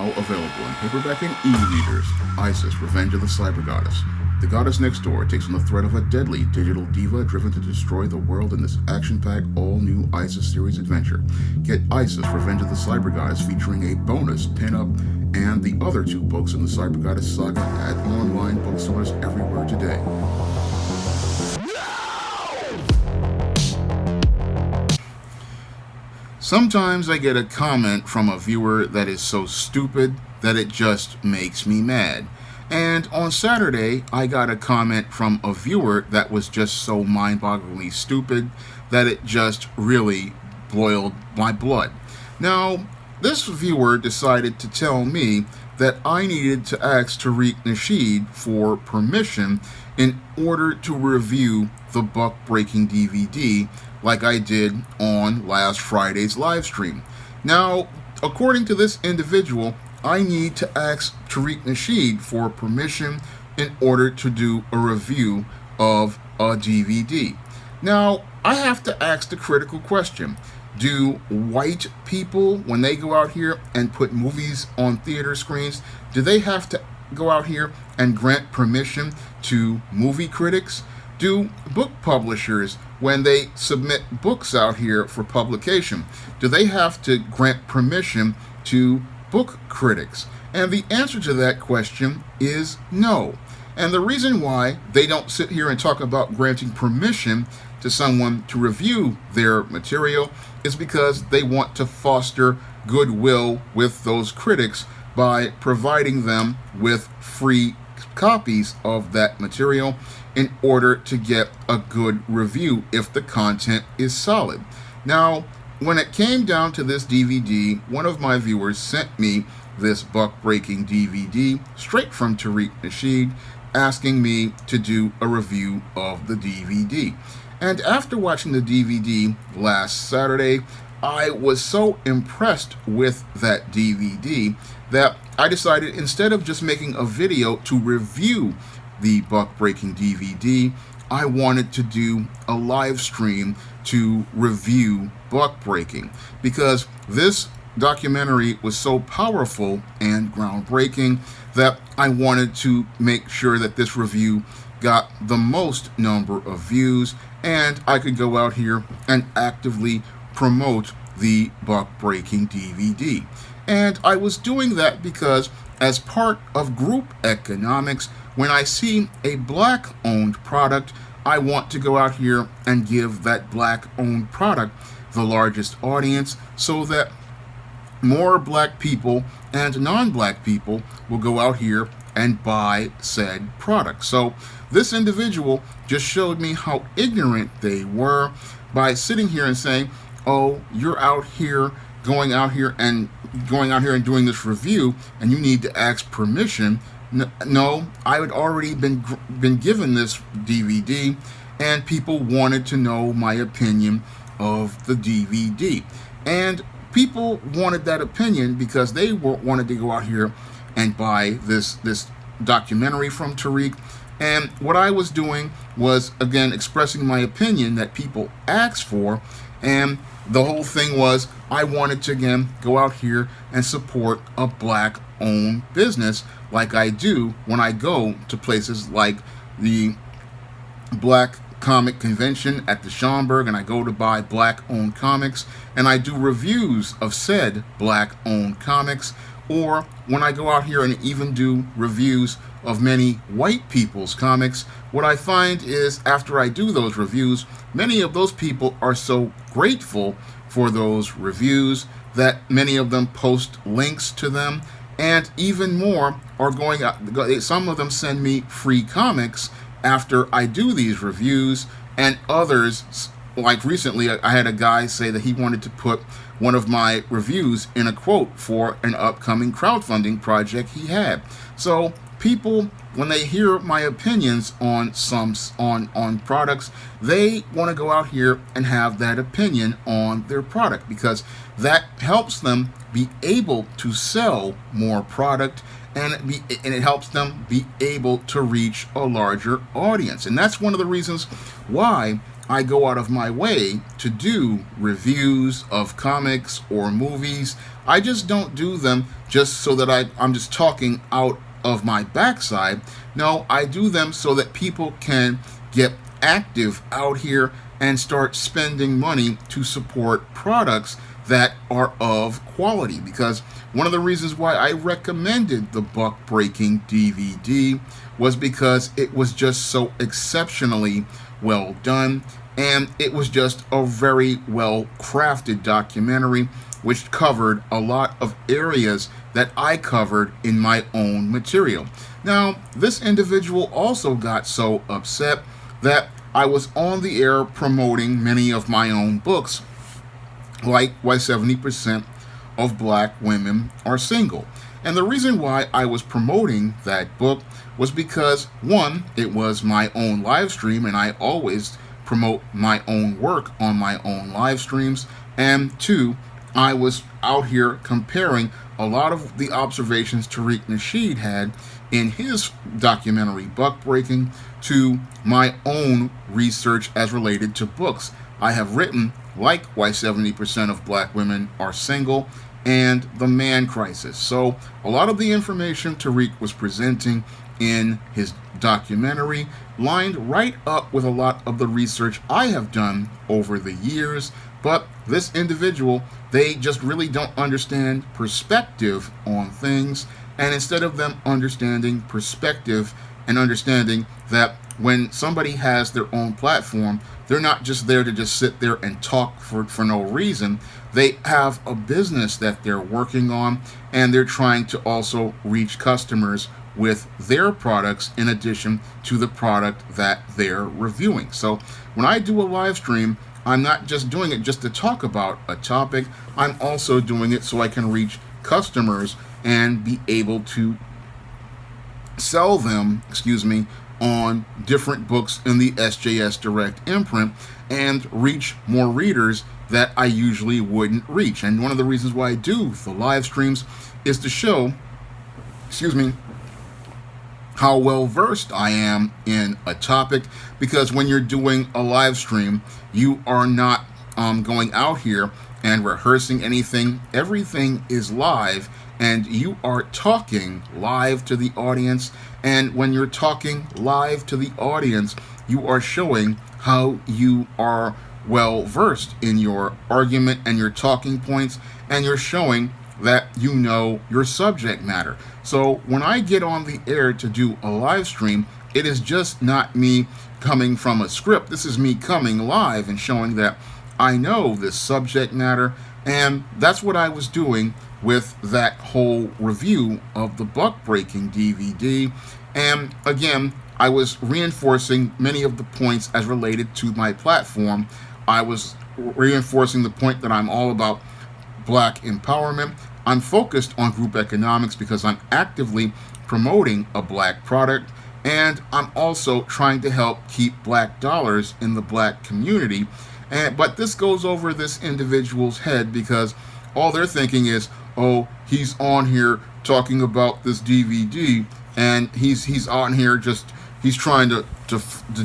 now available in paperback and e-readers. Isis, Revenge of the Cyber Goddess. The goddess next door takes on the threat of a deadly digital diva driven to destroy the world in this action-packed, all-new Isis series adventure. Get Isis, Revenge of the Cyber Goddess featuring a bonus pin-up and the other 2 books in the Cyber Goddess saga at online bookstores everywhere today. Sometimes I get a comment from a viewer that is so stupid that it just makes me mad. And on Saturday, I got a comment from a viewer that was just so mind-bogglingly stupid that it just really boiled my blood. Now, this viewer decided to tell me that I needed to ask Tariq Nasheed for permission in order to review the Buck-Breaking DVD like I did on last Friday's live stream. Now, according to this individual, I need to ask Tariq Nasheed for permission in order to do a review of a DVD. Now, I have to ask the critical question. Do white people, when they go out here and put movies on theater screens, do they have to go out here and grant permission to movie critics? Do book publishers, when they submit books out here for publication, do they have to grant permission to book critics? And the answer to that question is no. And the reason why they don't sit here and talk about granting permission to someone to review their material is because they want to foster goodwill with those critics by providing them with free copies of that material in order to get a good review if the content is solid. Now, when it came down to this DVD, one of my viewers sent me this Buck-Breaking DVD straight from Tariq Nasheed, asking me to do a review of the DVD. And after watching the DVD last Saturday, I was so impressed with that DVD that I decided, instead of just making a video to review the Buck-Breaking DVD, I wanted to do a live stream to review Buck-Breaking, because this documentary was so powerful and groundbreaking that I wanted to make sure that this review got the most number of views and I could go out here and actively promote the Buck-Breaking DVD. And I was doing that because, as part of group economics, when I see a black-owned product, I want to go out here and give that black-owned product the largest audience so that more black people and non-black people will go out here and buy said product. So this individual just showed me how ignorant they were by sitting here and saying, oh, you're out here going out here and doing this review and you need to ask permission. No, I had already been given this DVD and people wanted to know my opinion of the DVD. And people wanted that opinion because they wanted to go out here and buy this documentary from Tariq. And what I was doing was, again, expressing my opinion that people asked for. And the whole thing was, I wanted to, again, go out here and support a black-owned business like I do when I go to places like the Black Comic Convention at the Schomburg, and I go to buy black-owned comics, and I do reviews of said black-owned comics, or when I go out here and even do reviews of many white people's comics. What I find is, after I do those reviews, many of those people are so grateful for those reviews that many of them post links to them, and even more are going out. Some of them send me free comics after I do these reviews, and others, like recently, I had a guy say that he wanted to put one of my reviews in a quote for an upcoming crowdfunding project he had. So people, when they hear my opinions on on products, they want to go out here and have that opinion on their product, because that helps them be able to sell more product, and it helps them be able to reach a larger audience. And that's one of the reasons why I go out of my way to do reviews of comics or movies, I just don't do them just so that I'm just talking out of my backside. No, I do them so that people can get active out here and start spending money to support products that are of quality. Because one of the reasons why I recommended the Buck Breaking DVD was because it was just so exceptionally well done, and it was just a very well crafted documentary which covered a lot of areas that I covered in my own material. Now, this individual also got so upset that I was on the air promoting many of my own books, like Why 70% of Black Women Are Single. And the reason why I was promoting that book was because, one, it was my own live stream, and I always promote my own work on my own live streams, and two, I was out here comparing a lot of the observations Tariq Nasheed had in his documentary Buck Breaking to my own research as related to books I have written, like Why 70% of Black Women Are Single and The Man Crisis. So a lot of the information Tariq was presenting in his documentary lined right up with a lot of the research I have done over the years. But this individual, they just really don't understand perspective on things. And instead of them understanding perspective and understanding that when somebody has their own platform, they're not just there to just sit there and talk for no reason. They have a business that they're working on, and they're trying to also reach customers with their products in addition to the product that they're reviewing. So when I do a live stream, I'm not just doing it just to talk about a topic. I'm also doing it so I can reach customers and be able to sell them, on different books in the SJS Direct imprint and reach more readers that I usually wouldn't reach. And one of the reasons why I do the live streams is to show, how well versed I am in a topic, because when you're doing a live stream, you are not going out here and rehearsing anything. Everything is live, and you are talking live to the audience. And when you're talking live to the audience, you are showing how you are well versed in your argument and your talking points, and you're showing that you know your subject matter. So when I get on the air to do a live stream, it is just not me coming from a script. This is me coming live and showing that I know this subject matter. And that's what I was doing with that whole review of the Buck Breaking DVD. And again, I was reinforcing many of the points as related to my platform. I was reinforcing the point that I'm all about Black empowerment. I'm focused on group economics because I'm actively promoting a Black product, and I'm also trying to help keep Black dollars in the Black community. But this goes over this individual's head because all they're thinking is, oh, he's on here talking about this DVD, and he's on here he's trying to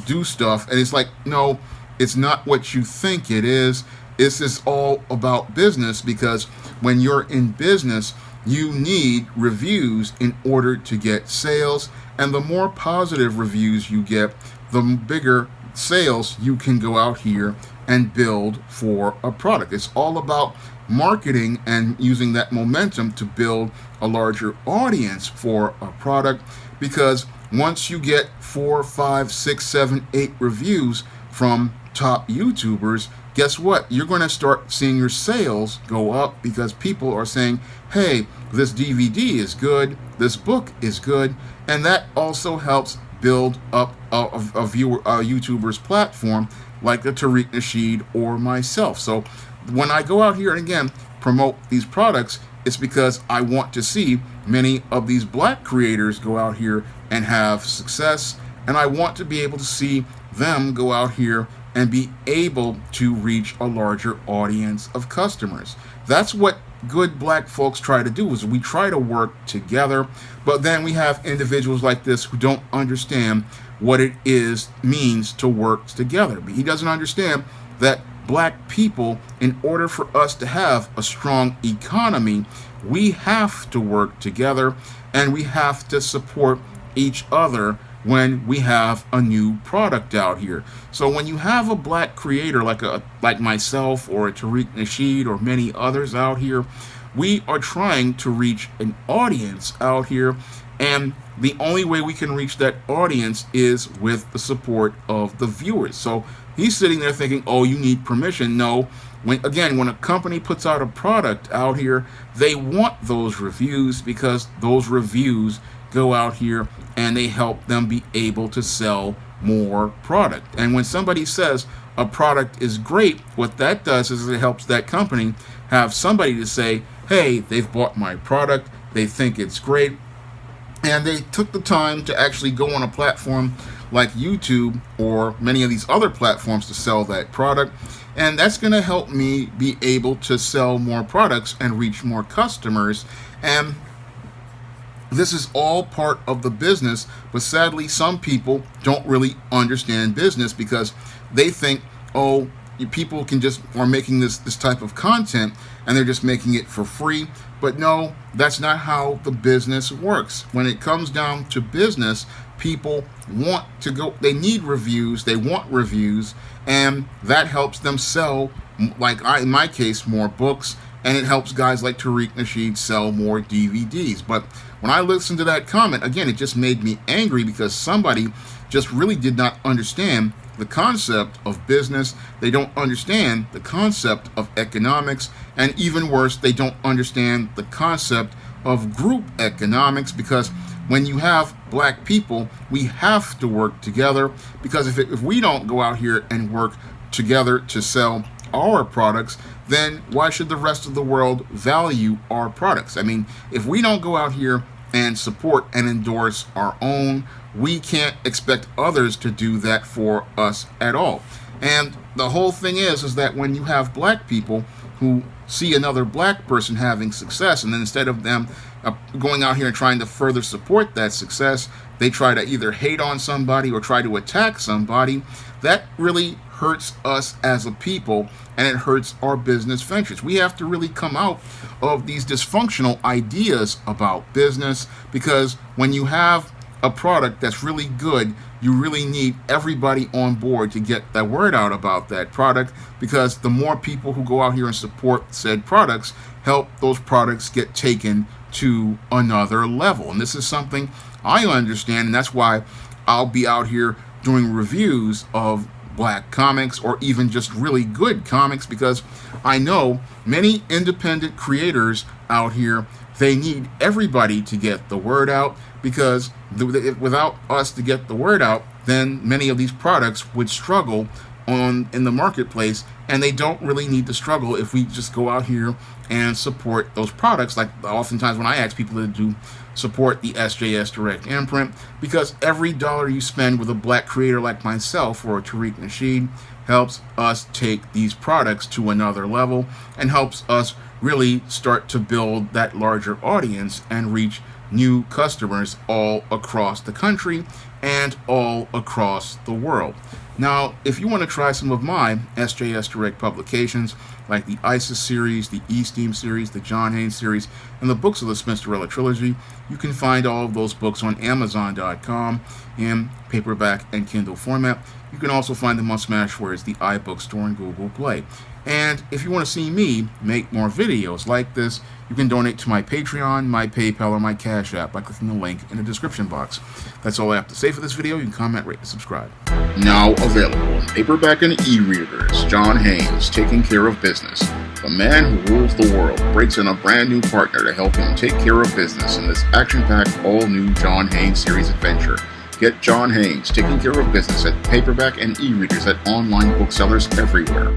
do stuff, and it's like, no, it's not what you think it is. This is all about business, because when you're in business, you need reviews in order to get sales, and the more positive reviews you get, the bigger sales you can go out here and build for a product. It's all about marketing and using that momentum to build a larger audience for a product, because once you get 4, 5, 6, 7, 8 reviews from top YouTubers, guess what? You're going to start seeing your sales go up, because people are saying, hey, this DVD is good, this book is good, and that also helps build up a YouTuber's platform like the Tariq Nasheed or myself. So when I go out here and again promote these products, it's because I want to see many of these Black creators go out here and have success, and I want to be able to see them go out here and be able to reach a larger audience of customers. That's what good Black folks try to do, is we try to work together. But then we have individuals like this who don't understand what it means to work together. But he doesn't understand that black people, in order for us to have a strong economy, we have to work together and we have to support each other when we have a new product out here. So when you have a black creator like myself or a Tariq Nasheed or many others out here, we are trying to reach an audience out here, and the only way we can reach that audience is with the support of the viewers. So he's sitting there thinking, oh, you need permission. No, when a company puts out a product out here, they want those reviews, because those reviews go out here and they help them be able to sell more product. And when somebody says a product is great, what that does is it helps that company have somebody to say, hey, they've bought my product, they think it's great, and they took the time to actually go on a platform like YouTube or many of these other platforms to sell that product. And that's going to help me be able to sell more products and reach more customers. And this is all part of the business, but sadly, some people don't really understand business because they think, oh, people are making this type of content and they're just making it for free. But no, that's not how the business works. When it comes down to business, people they need reviews, they want reviews, and that helps them sell, in my case, more books, and it helps guys like Tariq Nasheed sell more DVDs. But when I listened to that comment, again, it just made me angry because somebody just really did not understand the concept of business. They don't understand the concept of economics, and even worse, they don't understand the concept of group economics, because when you have black people, we have to work together, because if we don't go out here and work together to sell our products, then why should the rest of the world value our products? I mean, if we don't go out here and support and endorse our own, we can't expect others to do that for us at all. And the whole thing is that when you have black people who see another black person having success, and then instead of them going out here and trying to further support that success, they try to either hate on somebody or try to attack somebody, that really hurts us as a people, and it hurts our business ventures. We have to really come out of these dysfunctional ideas about business, because when you have a product that's really good, you really need everybody on board to get that word out about that product, because the more people who go out here and support said products help those products get taken to another level. And this is something I understand, and that's why I'll be out here doing reviews of black comics or even just really good comics, because I know many independent creators out here, they need everybody to get the word out, because without us to get the word out, then many of these products would struggle in the marketplace, and they don't really need to struggle if we just go out here and support those products. Like oftentimes when I ask people to do support the SJS Direct imprint, because every dollar you spend with a black creator like myself or Tariq Nasheed helps us take these products to another level and helps us really start to build that larger audience and reach new customers all across the country and all across the world. Now, if you want to try some of my SJS Direct publications, like the ISIS series, the E-Steam series, the John Haynes series, and the books of the Spinsterella trilogy, you can find all of those books on Amazon.com in paperback and Kindle format. You can also find them on Smashwords, the iBookstore, and Google Play. And if you want to see me make more videos like this, you can donate to my Patreon, my PayPal, or my Cash App by clicking the link in the description box. That's all I have to say for this video. You can comment, rate, and subscribe. Now available in paperback and e-readers, John Haynes, Taking Care of Business. The man who rules the world breaks in a brand new partner to help him take care of business in this action-packed, all-new John Haynes series adventure. Get John Haynes, Taking Care of Business at paperback and e-readers at online booksellers everywhere.